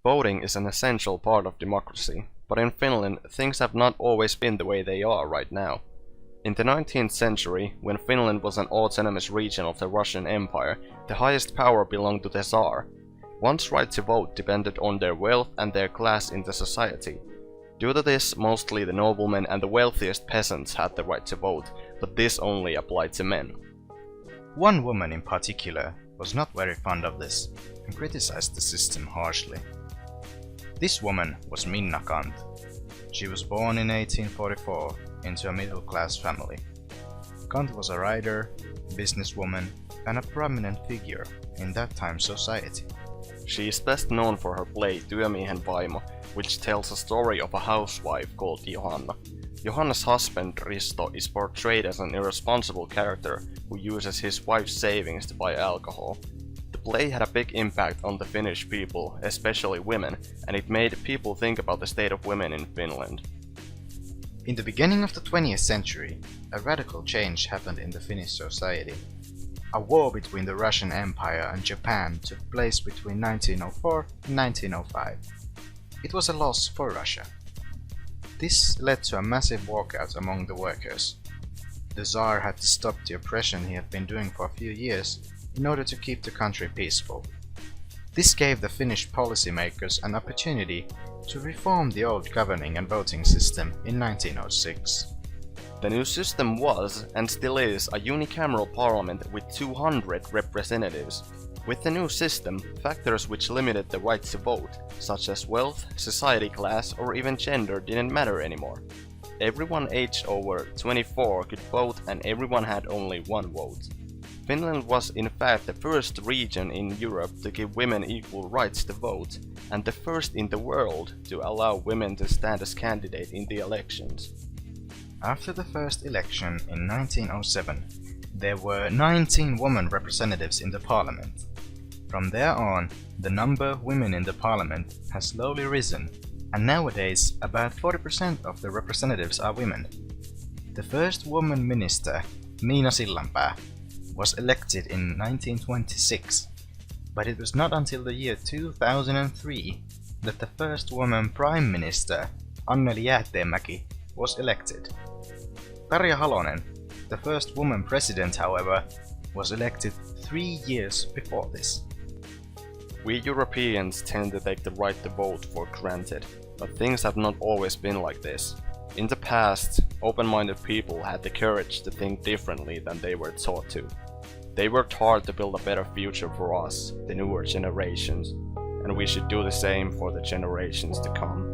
Voting is an essential part of democracy, but in Finland things have not always been the way they are right now. In the 19th century, when Finland was an autonomous region of the Russian Empire, the highest power belonged to the Tsar. One's right to vote depended on their wealth and their class in the society. Due to this, mostly the noblemen and the wealthiest peasants had the right to vote, but this only applied to men. One woman in particular was not very fond of this and criticized the system harshly. This woman was Minna Kant. She was born in 1844 into a middle-class family. Kant was a writer, businesswoman, and a prominent figure in that time's society. She is best known for her play Työmiehen vaimo, which tells a story of a housewife called Johanna. Johanna's husband Risto is portrayed as an irresponsible character who uses his wife's savings to buy alcohol. The play had a big impact on the Finnish people, especially women, and it made people think about the state of women in Finland. In the beginning of the 20th century, a radical change happened in the Finnish society. A war between the Russian Empire and Japan took place between 1904 and 1905. It was a loss for Russia. This led to a massive walkout among the workers. The Tsar had to stop the oppression he had been doing for a few years in order to keep the country peaceful. This gave the Finnish policymakers an opportunity to reform the old governing and voting system in 1906. The new system was, and still is, a unicameral parliament with 200 representatives. With the new system, factors which limited the right to vote, such as wealth, society class, or even gender, didn't matter anymore. Everyone aged over 24 could vote and everyone had only one vote. Finland was in fact the first region in Europe to give women equal rights to vote, and the first in the world to allow women to stand as candidates in the elections. After the first election in 1907, there were 19 women representatives in the parliament. From there on, the number of women in the parliament has slowly risen, and nowadays about 40% of the representatives are women. The first woman minister, Miina Sillanpää, was elected in 1926, but it was not until the year 2003 that the first woman prime minister, Anneli Jäätteenmäki, was elected. Tarja Halonen, the first woman president, however, was elected 3 years before this. We Europeans tend to take the right to vote for granted, but things have not always been like this. In the past, open-minded people had the courage to think differently than they were taught to. They worked hard to build a better future for us, the newer generations, and we should do the same for the generations to come.